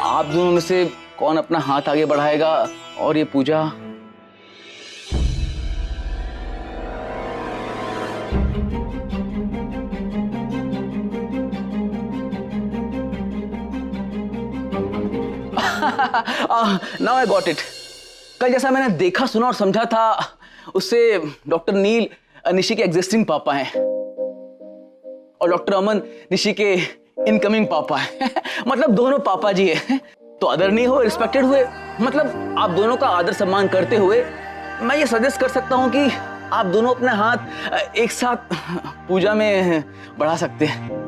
आप दोनों में से कौन अपना हाथ आगे बढ़ाएगा और ये Puja? Now I got it. कल जैसा मैंने देखा, सुना और समझा था, उससे डॉक्टर नील निशी के एग्जिस्टिंग पापा हैं और डॉक्टर अमन निशी के इनकमिंग पापा हैं। मतलब दोनों पापा जी हैं। तो आदरणीय हुए, रिस्पेक्टेड हुए, मतलब आप दोनों का आदर सम्मान करते हुए मैं ये सजेस्ट कर सकता हूं कि आप दोनों अपने हाथ एक साथ पूजा में बढ़ा सकते हैं।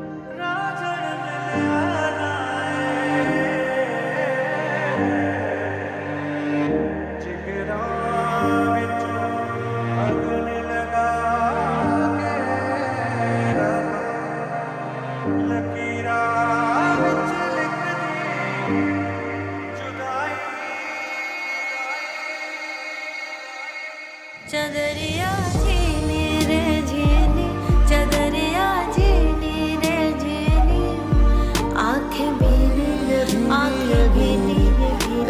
चदरिया झीनी रे झीनी, चदरिया झीनी रे झीनी, आंखें भीनी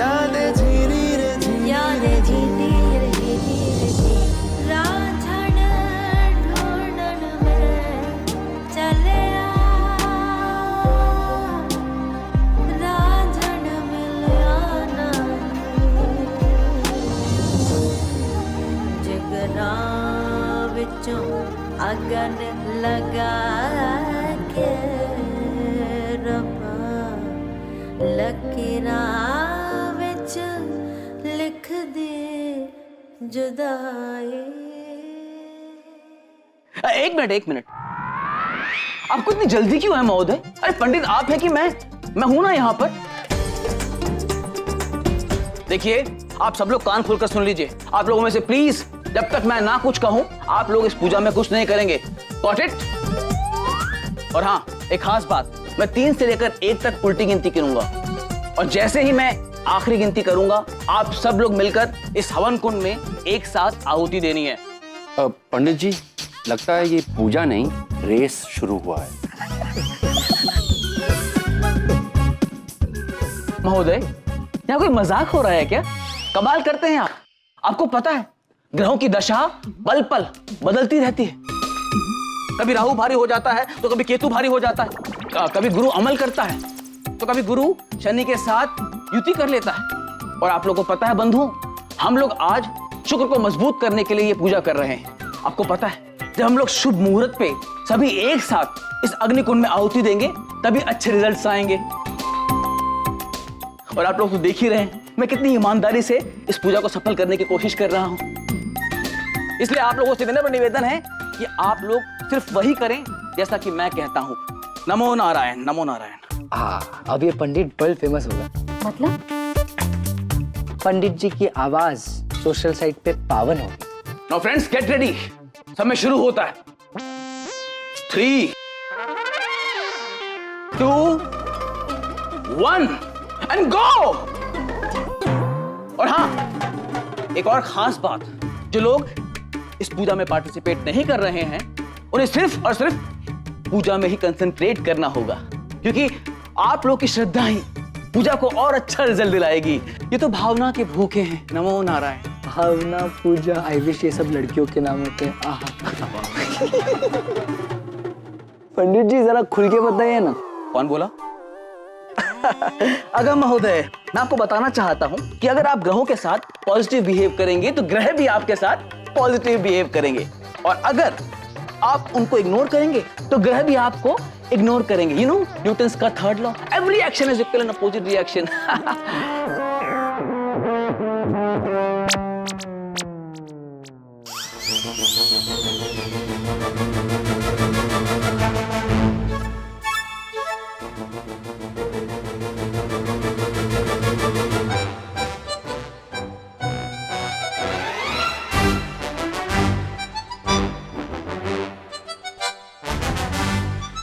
यादें झीनी रे झीनी, यादें झीनी रे झीनी रे झीनी, रांझण ढूंढन में चले रांझण मिलिया ना विचों अगन लगा के रब्बा लकीरां विच लिख दे जुदाई। एक मिनट, आपको इतनी जल्दी क्यों है महोदय? अरे पंडित आप हैं कि मैं हूं ना यहाँ पर। देखिए, आप सब लोग कान खोलकर सुन लीजिए। आप लोगों में से प्लीज, जब तक मैं ना कुछ कहूं, आप लोग इस पूजा में कुछ नहीं करेंगे। Got it? और हाँ, एक खास बात, मैं 3 से लेकर 1 तक उल्टी गिनती करूंगा और जैसे ही मैं आखिरी गिनती करूंगा, आप सब लोग मिलकर इस हवन कुंड में एक साथ आहुति देनी है। पंडित जी, लगता है ये पूजा नहीं, रेस शुरू हुआ है। महोदय, यहाँ कोई मजाक हो रहा है क्या? कमाल करते हैं आप। आपको पता है, ग्रहों की दशा पल पल बदलती रहती है। कभी राहु भारी हो जाता है तो कभी केतु भारी हो जाता है, कभी गुरु अमल करता है तो कभी गुरु शनि के साथ युति कर लेता है। और आप लोगों को पता है बंधुओं, हम लोग आज शुक्र को मजबूत करने के लिए ये पूजा कर रहे हैं। आपको पता है, जब हम लोग शुभ मुहूर्त पे सभी एक साथ इस अग्निकुंड में आहुति देंगे, तभी अच्छे रिजल्ट्स आएंगे। और आप लोग तो देख ही रहे हैं मैं कितनी ईमानदारी से इस पूजा को सफल करने की कोशिश कर रहा हूं। इसलिए आप लोगों से विनम्र निवेदन है कि आप लोग सिर्फ वही करें जैसा कि मैं कहता हूं। नमो नारायण, नमो नारायण। हाँ, अब ये पंडित वर्ल्ड फेमस होगा। मतलब? पंडित जी की आवाज सोशल साइट पे पावन होगी। Now friends, get ready. समय शुरू होता है। 3, 2, 1 एंड गो। और हाँ, एक और खास बात, जो लोग इस पूजा में पार्टिसिपेट नहीं कर रहे हैं, उन्हें सिर्फ और सिर्फ पूजा में ही कंसंट्रेट करना होगा, क्योंकि आप लोग की श्रद्धा ही पूजा को और अच्छा रिजल्ट दिलाएगी। ये तो भावना के भूखे हैं। नमो नारायण। भावना, पूजा, आई विश, ये सब लड़कियों के नाम होते हैं। आहा। पंडित जी जरा खुल के बताइए ना। कौन बोला? अगर महोदय, मैं आपको बताना चाहता हूं कि अगर आप ग्रहों के साथ पॉजिटिव बिहेव करेंगे तो ग्रह भी आपके साथ पॉजिटिव बिहेव करेंगे, और अगर आप उनको इग्नोर करेंगे तो ग्रह भी आपको इग्नोर करेंगे। यू नो न्यूटन्स का 3rd law, every action is equal and opposite reaction.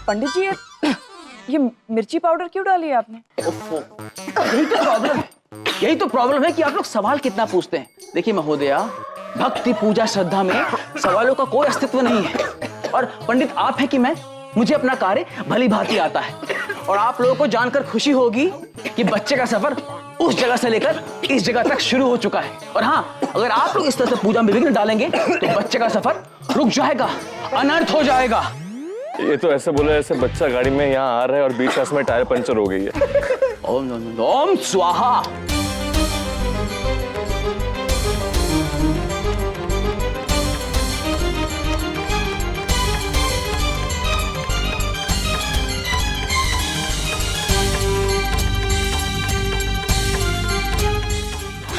Pandit ji, ये मिर्ची पाउडर क्यों डाली है आपने? यही तो प्रॉब्लम है कि आप लोग सवाल कितना पूछते हैं। देखिए महोदया, भक्ति, पूजा, श्रद्धा में सवालों का कोई अस्तित्व नहीं है। और पंडित आप है कि मैं, मुझे अपना कार्य भली भांति आता है। और आप लोगों को जानकर खुशी होगी कि बच्चे का सफर उस जगह से लेकर इस जगह तक शुरू हो चुका है। और हाँ, अगर आप लोग इस तरह से पूजा में विघ्न डालेंगे तो बच्चे का सफर रुक जाएगा, अनर्थ हो जाएगा। ये तो ऐसे बोले जैसे बच्चा गाड़ी में यहाँ आ रहा है और बीच रास्ते में टायर पंचर हो गई है। ओम स्वाहा।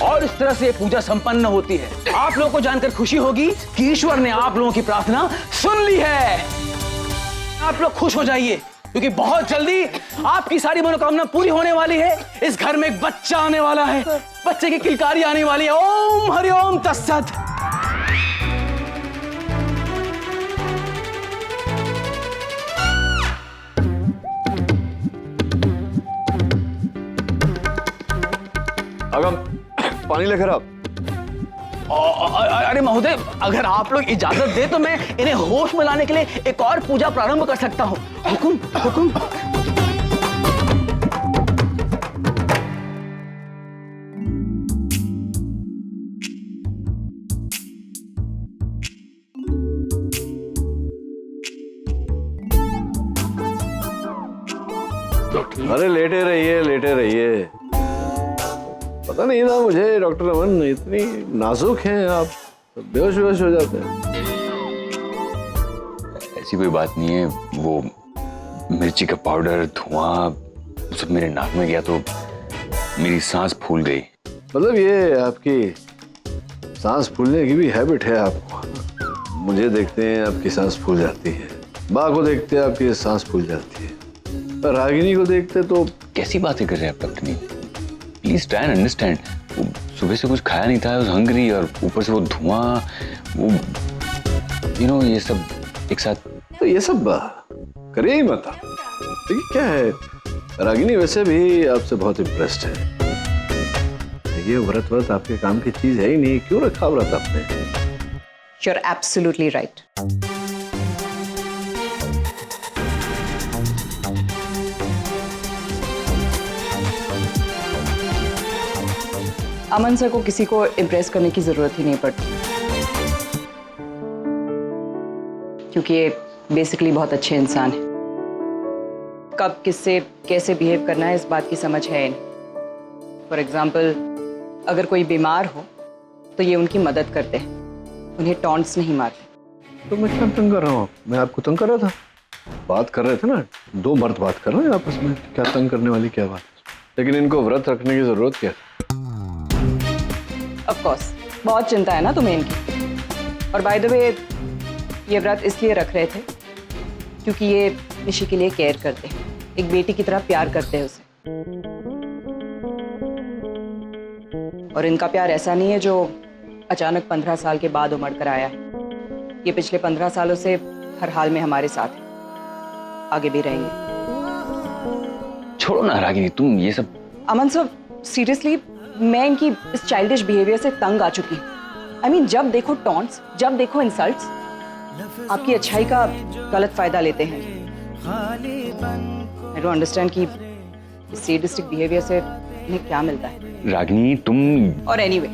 और इस तरह से ये पूजा संपन्न होती है। आप लोगों को जानकर खुशी होगी कि ईश्वर ने आप लोगों की प्रार्थना सुन ली है। आप लोग खुश हो जाइए क्योंकि बहुत जल्दी आपकी सारी मनोकामना पूरी होने वाली है। इस घर में एक बच्चा आने वाला है, बच्चे की किलकारी आने वाली है। ओम हरि ओम तत्सत। आगम, पानी लेकर आप। अरे महोदय, अगर आप लोग इजाजत दे तो मैं इन्हें होश में लाने के लिए एक और पूजा प्रारंभ कर सकता हूँ। हुकुम हुकुम। अरे लेटे रहिए। पता नहीं था मुझे डॉक्टर अमन, इतनी नाजुक हैं आप, बेहोश हो जाते हैं। ऐसी कोई बात नहीं है, वो मिर्ची का पाउडर, धुआं सब मेरे नाक में गया तो मेरी सांस फूल गई। मतलब ये आपकी सांस फूलने की भी हैबिट है आपको। मुझे देखते हैं आपकी सांस फूल जाती है, माँ को देखते हैं आपकी सांस फूल जाती है, पर रागिनी को देखते तो। कैसी बातें कर रहे हैं आप doctor? Please try and understand. सुबह से कुछ खाया नहीं था, आई वाज हंग्री, और ऊपर से वो धुआं, वो ये सब एक साथ। तो ये सब करिए ही मत। देखिए क्या है, रागिनी वैसे भी आपसे बहुत इम्प्रेस्ड है। ये व्रत आपके काम की चीज है ही नहीं, क्यों रखा व्रत आपने? You're absolutely right. Aman sir को किसी को इम्प्रेस करने की जरूरत ही नहीं पड़ती, क्योंकि ये बेसिकली बहुत अच्छे इंसान हैं। कब किससे कैसे बिहेव करना है इस बात की समझ है इन्हें। फॉर एग्जाम्पल, अगर कोई बीमार हो तो ये उनकी मदद करते हैं, उन्हें टॉन्ट्स नहीं मारते। तो मैं क्या तंग कर रहा हूँ? मैं आपको तंग कर रहा था? बात कर रहे थे ना, दो मर्द बात कर रहे हैं आपस में, क्या तंग करने वाली क्या बात? लेकिन इनको व्रत रखने की जरूरत क्या? ऑफ कोर्स, बहुत चिंता है ना तुम्हें इनकी। और बाय द वे, ये व्रत इसलिए रख रहे थे क्योंकि ये निशी के लिए केयर करते हैं, एक बेटी की तरह प्यार करते हैं उसे। और इनका प्यार ऐसा नहीं है जो अचानक 15 साल के बाद उमड़ कर आया है। ये पिछले 15 सालों से हर हाल में हमारे साथ है, आगे भी रहेंगे। छोड़ो ना रागिनी, तुम ये सब। अमन सर, सीरियसली मैं इनकी इस चाइल्डिश बिहेवियर से तंग आ चुकी हूँ। I mean, जब देखो टॉन्ट्स, जब देखो इंसल्ट्स, आपकी अच्छाई का गलत फायदा लेते हैं। I don't understand कि इस सैडिस्टिक बिहेवियर से इन्हें क्या मिलता है। रागिनी तुम। और एनीवे,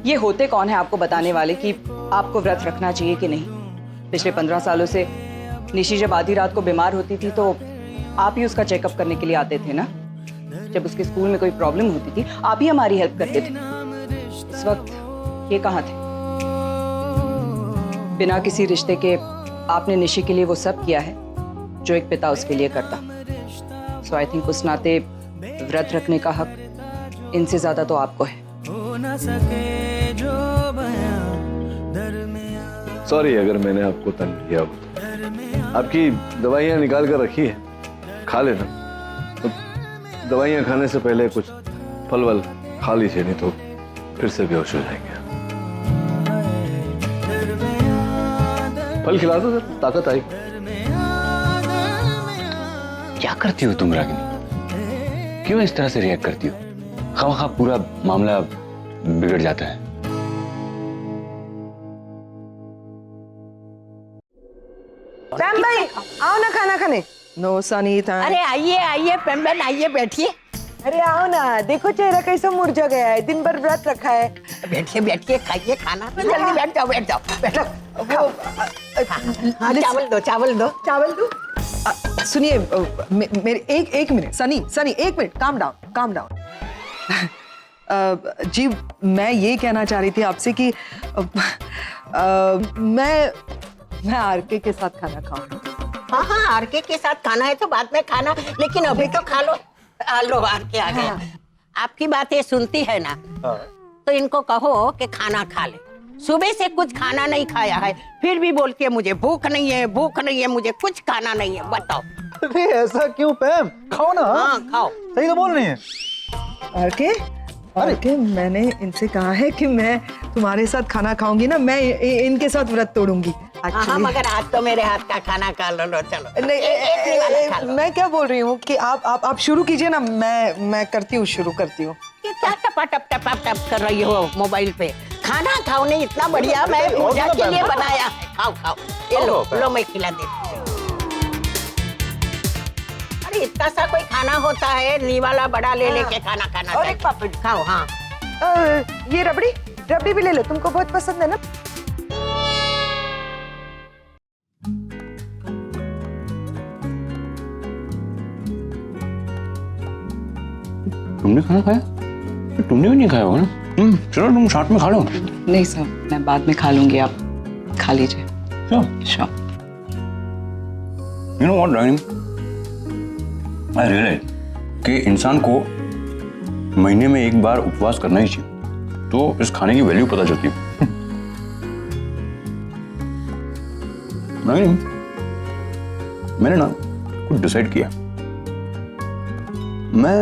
ये होते कौन है आपको बताने वाले कि आपको व्रत रखना चाहिए कि नहीं? पिछले 15 सालों से निशी जब आधी रात को बीमार होती थी तो आप ही उसका चेकअप करने के लिए आते थे ना। जब उसके स्कूल में कोई प्रॉब्लम होती थी, आप ही हमारी हेल्प करते थे। इस वक्त ये कहाँ थे? बिना किसी रिश्ते के आपने निशी के लिए वो सब किया है जो एक पिता उसके लिए करता। सो आई थिंक उस नाते व्रत रखने का हक इनसे ज्यादा तो आपको है। सॉरी अगर मैंने आपको तंग किया हो। आपकी दवाइयाँ निकाल कर रखी है, खा लेना। तो दवाइयाँ खाने से पहले कुछ फल वल खा लीजिए, नहीं तो फिर से बेहोश हो जाएंगे। फल खिला दो सर, ताकत आई। क्या करती हो तुम रागिनी? क्यों इस तरह से रिएक्ट करती हो? खामखा पूरा मामला बिगड़ जाता है। राम भाई, आओ ना खाना खाने। नो सनी था। अरे आइए आइए पेम्बन आइए बैठिए। अरे आओ ना, देखो चेहरा कैसा मुरझा गया है, दिन भर व्रत रखा है। बैठिए बैठिए खाइए खाना। जल्दी बैठ जाओ बैठ जाओ बैठो। वो हाँ, चावल दो चावल दो। चावल दूं? सुनिए मेरे एक मिनट सनी एक मिनट, काम डाउन। जी मैं ये कहना चाह रही थी आपसे कि मैं आरके के साथ खाना खाऊंगी। हाँ आरके के साथ खाना है तो बाद में खाना, लेकिन अभी तो खा लो। लो आरके आ गया। आपकी बातें सुनती है ना, तो इनको कहो कि खाना खा ले। सुबह से कुछ खाना नहीं खाया है, फिर भी बोलती है मुझे भूख नहीं है, मुझे कुछ खाना नहीं है। बताओ। अरे ऐसा क्यों पैम, खाओ ना। हाँ खाओ। सही तो बोल रही है। आरके मैंने इनसे कहा है कि मैं तुम्हारे साथ खाना खाऊंगी ना, मैं इनके साथ व्रत तोड़ूंगी। हाँ मगर आज तो मेरे हाथ का खाना खा लो। चलो नहीं, मैं क्या बोल रही हूँ कि आप शुरू कीजिए ना, मैं करती हूँ, शुरू करती हूँ। ये क्या टप कर रही हो मोबाइल पे? खाना खाओ नहीं, इतना बढ़िया मैं पूजा के लिए बनाया है। खाओ ये लो मैं खिला देती हूँ। अरे इतना सा कोई खाना होता है, नी वाला बड़ा ले लेके खाना खाना। और एक पापड़ खाओ। हाँ ये रबड़ी भी ले लो, तुमको बहुत पसंद है ना। तुमने खाना खाया? तुमने भी नहीं खाया होगा ना? चलो तुम साथ में खा लो। नहीं साहब, मैं बाद में खा लूंगी, आप खा लीजिए। Sure. You know what, Rani? I realize कि इंसान को महीने में एक बार उपवास करना ही चाहिए, तो इस खाने की वैल्यू पता चलती है। नहीं, मैंने ना कुछ डिसाइड किया। मैं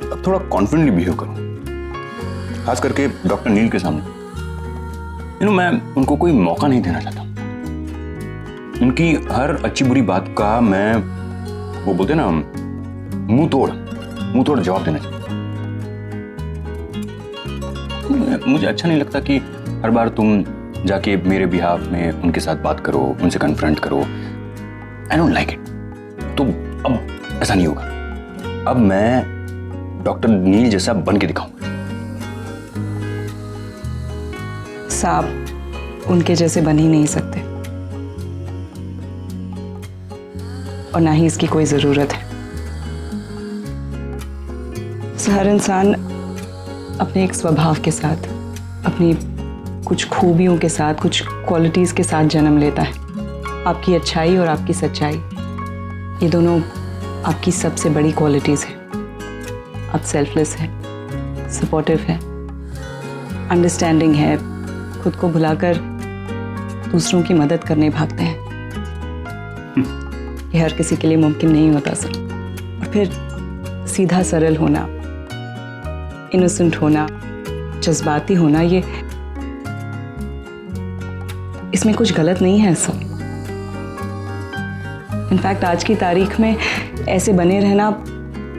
अब थोड़ा कॉन्फिडेंटली बिहेव करूं, खास करके डॉक्टर नील के सामने। मैं उनको कोई मौका नहीं देना चाहता। उनकी हर अच्छी बुरी बात का मैं, वो बोलते ना, मुंह तोड़ जवाब देना चाहता। मुझे अच्छा नहीं लगता कि हर बार तुम जाके मेरे बिहाफ में उनके साथ बात करो, उनसे कन्फ्रंट करो। I don't like it. तो अब ऐसा नहीं होगा। अब मैं डॉक्टर नील जैसा बन के दिखाऊंगा। साहब उनके जैसे बन ही नहीं सकते, और ना ही इसकी कोई जरूरत है। हर इंसान अपने एक स्वभाव के साथ, अपनी कुछ खूबियों के साथ, कुछ क्वालिटीज के साथ जन्म लेता है। आपकी अच्छाई और आपकी सच्चाई, ये दोनों आपकी सबसे बड़ी क्वालिटीज हैं। आप सेल्फलेस है, सपोर्टिव है, अंडरस्टैंडिंग है, खुद को भुलाकर दूसरों की मदद करने भागते हैं। ये हर किसी के लिए मुमकिन नहीं होता सर। और फिर सीधा सरल होना, इनोसेंट होना, जज्बाती होना, ये इसमें कुछ गलत नहीं है सर। इनफैक्ट आज की तारीख में ऐसे बने रहना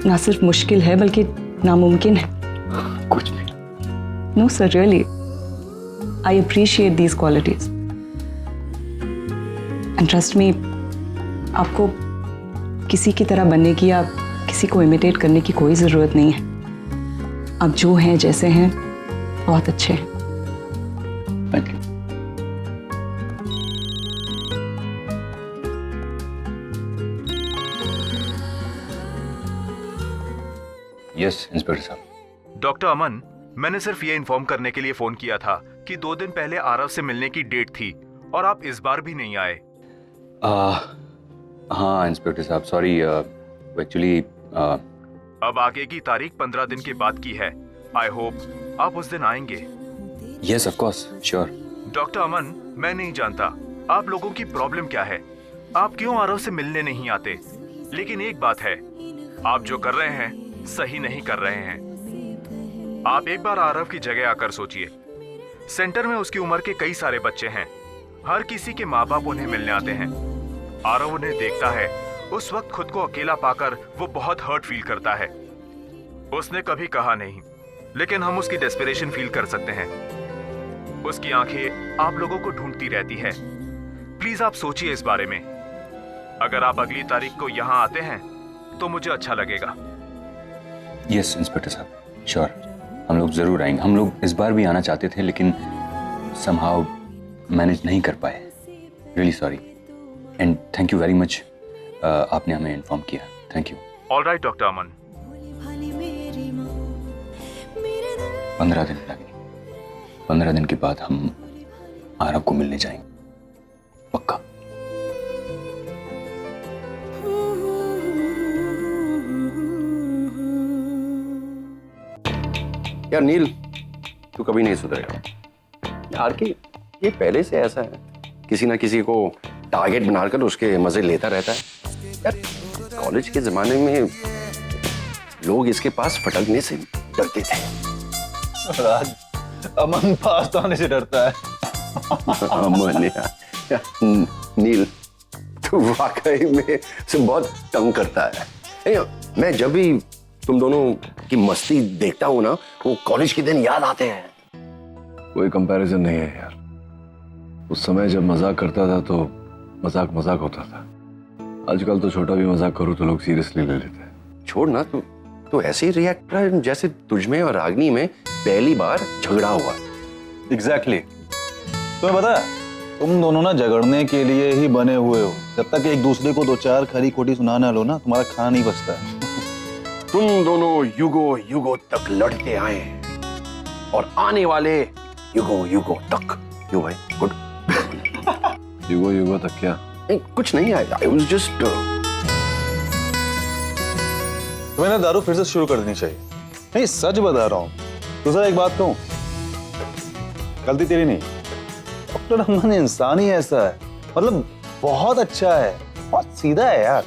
ना सिर्फ मुश्किल है बल्कि नामुमकिन है। कुछ नहीं। No sir, really I appreciate these qualities and trust me, आपको किसी की तरह बनने की या किसी को इमिटेट करने की कोई जरूरत नहीं है। आप जो हैं, जैसे हैं, बहुत अच्छे हैं। Thank you. यस इंस्पेक्टर साहब। डॉक्टर अमन, मैंने सिर्फ ये इन्फॉर्म करने के लिए फोन किया था कि 2 दिन पहले आरव से मिलने की डेट थी और आप इस बार भी नहीं आए। हाँ इंस्पेक्टर साहब, सॉरी। एक्चुअली अब आगे की तारीख 15 दिन के बाद की है। आई होप आप उस दिन आएंगे। Yes of course, sure. Doctor Aman, मैं नहीं जानता आप लोगों की प्रॉब्लम क्या है, आप क्यों आरव से मिलने नहीं आते, लेकिन एक बात है, आप जो कर रहे हैं सही नहीं कर रहे हैं। आप एक बार आरव की जगह आकर सोचिए। सेंटर में उसकी उम्र के कई सारे बच्चे हैं, हर किसी के माँ बाप उन्हें मिलने आते हैं। आरव उन्हें देखता है, उस वक्त खुद को अकेला पाकर वो बहुत हर्ट फील करता है। उसने कभी कहा नहीं, लेकिन हम उसकी डेस्परेशन फील कर सकते हैं। उसकी आंखें आप लोगों को ढूंढती रहती है। प्लीज आप सोचिए इस बारे में। अगर आप अगली तारीख को यहाँ आते हैं तो मुझे अच्छा लगेगा। यस इंस्पेक्टर साहब, श्योर, हम लोग जरूर आएंगे। हम लोग इस बार भी आना चाहते थे लेकिन समहाउ मैनेज नहीं कर पाए। Really sorry and thank you very much, आपने हमें इन्फॉर्म किया, thank you. All right doctor Aman. 15 दिन लगेंगे, 15 दिन के बाद हम आरव को मिलने जाएंगे, पक्का। यार नील, तू कभी नहीं सुधरेगा यार। कि ये पहले से ऐसा है, किसी ना किसी को टारगेट बनाकर उसके मजे लेता रहता है। यार कॉलेज के जमाने में लोग इसके पास फटकने से डरते थे। राज, अमन पास तो आने से डरता है। अमन यार, नील तू वाकई में से बहुत तंग करता है। मैं जब भी तुम दोनों की मस्ती देखता हूँ ना, वो कॉलेज के दिन याद आते हैं। कोई कंपैरिजन नहीं है यार। उस समय जब मजाक करता था तो मजाक मजाक होता था। आजकल तो छोटा भी मजाक करो तो लोग सीरियसली ले लेते हैं। छोड़ ना, तू ऐसे ही रिएक्ट कर जैसे तुझमें और रागनी में पहली बार झगड़ा हुआ। एग्जैक्टली। तुम्हें पता है, तुम दोनों ना झगड़ने के लिए ही बने हुए हो। जब तक एक दूसरे को 2-4 खरी खोटी सुना ना लो ना, तुम्हारा खाना नहीं बचता है। तुम दोनों युगों युगों तक लड़ते आए हैं और आने वाले युगों युगों तक। यू भाई गुड। युगो युगो तक क्या? नहीं, कुछ नहीं, आई वाज जस्ट। तुम्हें ना दारू फिर से शुरू कर देनी चाहिए। नहीं, सच बता रहा हूँ। दूसरा एक बात कहूँ, गलती तेरी नहीं, डॉक्टर अमन इंसान ही ऐसा है। मतलब बहुत अच्छा है, बहुत सीधा है यार।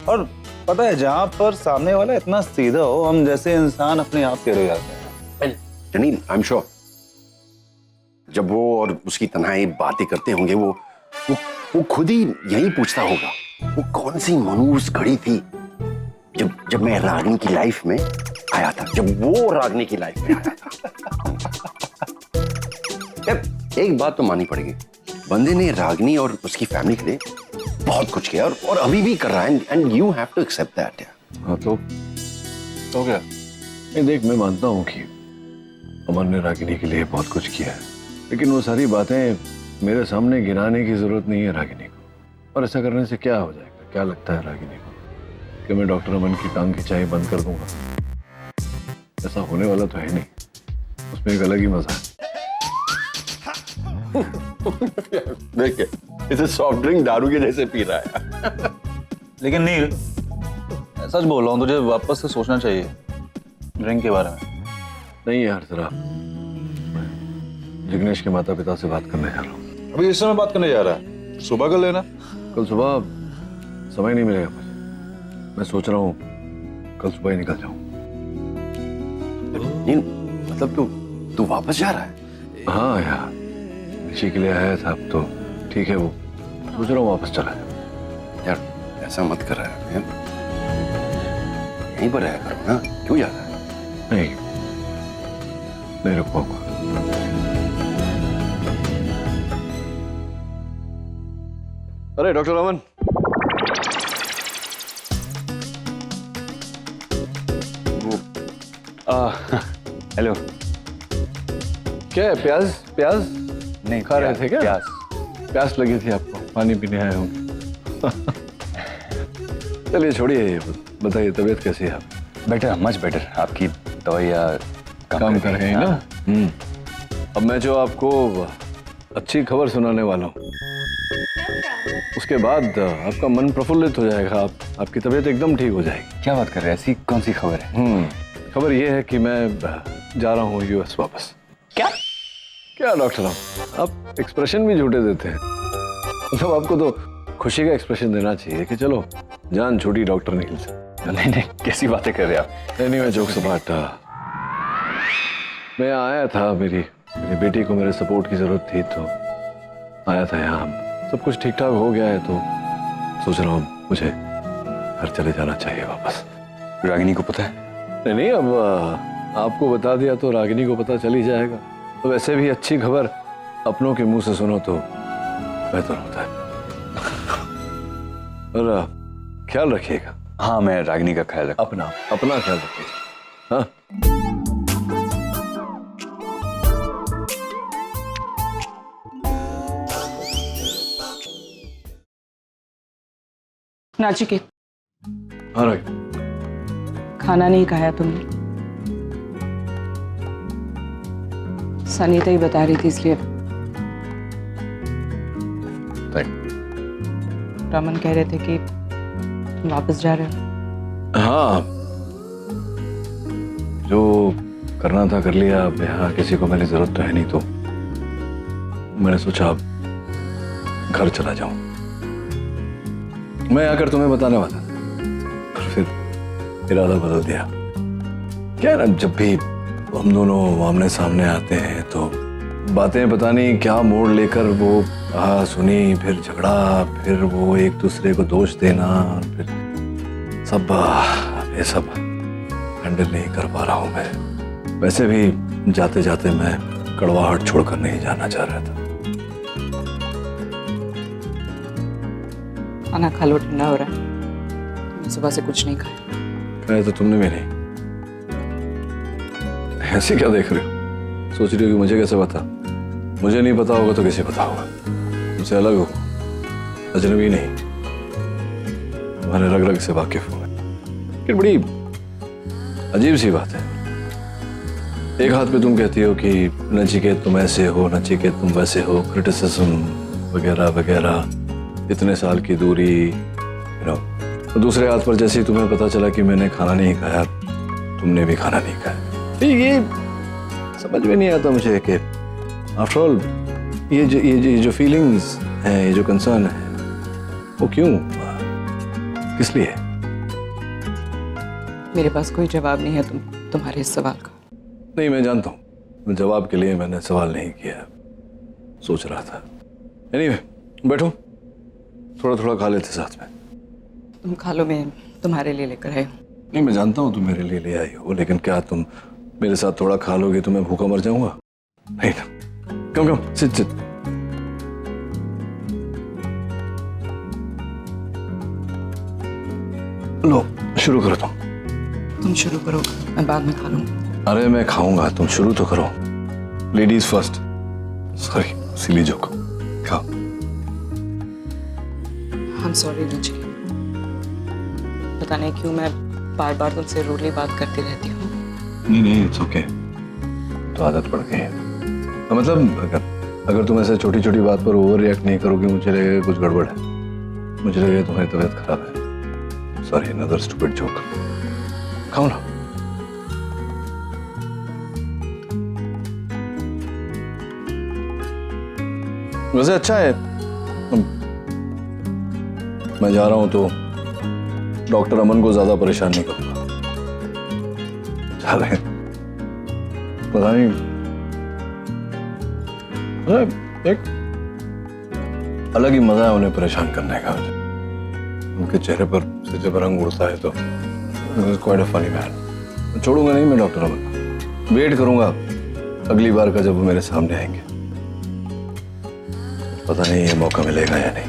और पता है, जहाँ पर सामने वाला इतना सीधा हो, हम जैसे इंसान अपने आप टेढ़े जाते हैं। जनील, आई एम श्योर जब वो और उसकी तन्हाई बातें करते होंगे, वो खुद ही यही पूछता होगा, वो कौन सी मनूस घड़ी थी जब मैं रागिनी की लाइफ में आया था, जब वो रागिनी की लाइफ में आया था। यार एक बात तो माननी पड़ेगी, बंदे ने रागिनी और उसकी फैमिली के लिए बहुत कुछ किया और अभी भी कर रहा है, and you have to accept that. हाँ तो क्या? नहीं देख, मैं मानता हूँ कि अमन ने रागिनी के लिए बहुत कुछ किया है, लेकिन वो सारी बातें मेरे सामने गिनाने की जरूरत नहीं है रागिनी को। और ऐसा करने से क्या हो जाएगा? क्या लगता है रागिनी को कि मैं डॉक्टर अमन की टांग खिंचाई बंद कर दूंगा? ऐसा होने वाला तो है नहीं, उसमें एक अलग ही मजा है। देखिए, इसे सॉफ्ट ड्रिंक दारू के जैसे पी रहा है। लेकिन नील, सच बोल रहा हूँ, तुझे वापस से सोचना चाहिए ड्रिंक के बारे में। नहीं यार, जरा जिग्नेश के माता पिता से बात करने जा रहा हूँ। अभी इस समय बात करने जा रहा है? सुबह कर लेना। कल सुबह समय नहीं मिलेगा मुझे। मैं सोच रहा हूँ कल सुबह ही निकल जाऊँ। नहीं, मतलब तू वापस जा रहा है? हाँ यार, ऋषि के लिए आया था, अब तो ठीक है। वो सोच रहा हूँ वापस चला जाऊँ। यार ऐसा मत कर रहा है, यहीं पर रहा करो ना, क्यों जा रहा है? नहीं रुक पाऊंगा। अरे डॉक्टर अमन, हेलो। क्या है? प्याज नहीं, खा रहे थे क्या? प्यास लगी थी आपको, पानी पीने आए होंगे। चलिए छोड़िए ये, बताइए तबीयत कैसी है आप? Better, much better. आपकी दवाइयाँ काम कर रहे हैं ना? अब मैं जो आपको अच्छी खबर सुनाने वाला हूँ, उसके बाद आपका मन प्रफुल्लित हो जाएगा, आपकी तबीयत एकदम ठीक हो जाएगी। क्या बात कर रहे हैं? ऐसी कौन सी खबर है? खबर ये है कि मैं जा रहा हूँ यूएस वापस। क्या डॉक्टर साहब, आप एक्सप्रेशन भी झूठे देते हैं। मतलब आपको तो खुशी का एक्सप्रेशन देना चाहिए कि चलो जान छूटी डॉक्टर नील से। नहीं, कैसी बातें कर रहे हैं आप? नहीं, मैं जोक्स अपार्ट, मैं आया था, मेरी बेटी को मेरे सपोर्ट की जरूरत थी तो आया था यहाँ। सब कुछ ठीक ठाक हो गया है तो सोच रहा हूँ मुझे घर चले जाना चाहिए वापस। रागिनी को पता है? नहीं, अब आपको बता दिया तो रागिनी को पता चल ही जाएगा। तो वैसे भी अच्छी खबर अपनों के मुंह से सुनो तो बेहतर होता है। और ख्याल रखिएगा। हाँ, मैं रागिनी का ख्याल रख। अपना अपना ख्याल रखिएगा। हाँ, नाचिकेत, हाँ रागिनी। खाना नहीं खाया तुमने? सनीता ही बता रही थी इसलिए। रमन कह रहे थे कि तुम वापस जा रहे हो। हाँ, जो करना था कर लिया। अब यहाँ किसी को मेरी जरूरत तो है नहीं, तो मैंने सोचा अब घर चला जाऊं। मैं आकर तुम्हें बताने वाला था, पर फिर इरादा बदल दिया। क्या है ना, जब भी हम दोनों आमने सामने आते हैं तो बातें पता नहीं क्या मोड़ लेकर वो सुनी, फिर झगड़ा, फिर वो एक दूसरे को दोष देना, फिर सब ये सब हैंडल नहीं कर पा रहा हूं मैं। वैसे भी जाते जाते मैं कड़वाहट छोड़कर नहीं जाना चाह रहा था। खाना खा लो, ठंडा हो रहा है। मैं सुबह से कुछ नहीं खाया। खाया तो तुमने भी नहीं। ऐसे क्या देख रहे हो? सोच रही हो कि मुझे कैसे पता? मुझे नहीं पता होगा तो किसे पता होगा? मुझसे अलग हो, अजनबी नहीं, तुम्हारे रग रग से वाकिफ हूं। लेकिन बड़ी अजीब सी बात है। एक हाथ पे तुम कहती हो कि नचिकेत तुम ऐसे हो, नचिकेत तुम वैसे हो, क्रिटिसिज्म वगैरह वगैरह, इतने साल की दूरी, तो दूसरे हाथ पर जैसे ही तुम्हें पता चला कि मैंने खाना नहीं खाया, तुमने भी खाना नहीं खाया। ये समझ में नहीं आता मुझे कि आफ्टर ऑल ये जो फीलिंग्स हैं, ये जो कंसर्न है, वो क्यों, किस लिए? मेरे पास कोई जवाब नहीं है तुम्हारे इस सवाल का। नहीं, मैं जानता हूँ, जवाब के लिए मैंने सवाल नहीं किया, सोच रहा था। एनीवे, बैठो, थोड़ा थोड़ा खा लेते साथ में। तुम खा लो, मैं तुम्हारे लिए लेकर आई हूँ। नहीं, मैं जानता हूँ तुम मेरे लिए ले आई हो, लेकिन क्या तुम मेरे साथ थोड़ा खा लोगे तो मैं भूखा मर जाऊंगा? नहीं ना। कम कम, सिट सिट। लो, शुरू करो तुम शुरू करो, मैं बाद में खा लूंगा। अरे मैं खाऊंगा, तुम शुरू तो करो। Ladies first. सॉरी, सिली जोक। खाओ। I'm sorry नचिकेत, पता नहीं क्यों मैं बार बार तुमसे रूडली बात करती रहती हूँ। नहीं, इट्स ओके, तो आदत पड़ गई है। मतलब अगर तुम ऐसे छोटी छोटी बात पर ओवर रिएक्ट नहीं करोगे, मुझे लगेगा कुछ गड़बड़ है, मुझे लगेगा तुम्हारी तबीयत खराब है। Sorry, another stupid joke. खाओ ना। वैसे अच्छा है, मैं जा रहा हूं तो डॉक्टर अमन को ज्यादा परेशान नहीं करूंगा। जा रहे हैं, पता नहीं, एक अलग ही मजा है उन्हें परेशान करने का। उनके चेहरे पर से जब रंग उड़ता है तो क्वाइट अ फनी मैन। छोड़ूंगा नहीं मैं डॉक्टर अमन, वेट करूंगा अगली बार का जब वो मेरे सामने आएंगे। पता नहीं ये मौका मिलेगा या नहीं।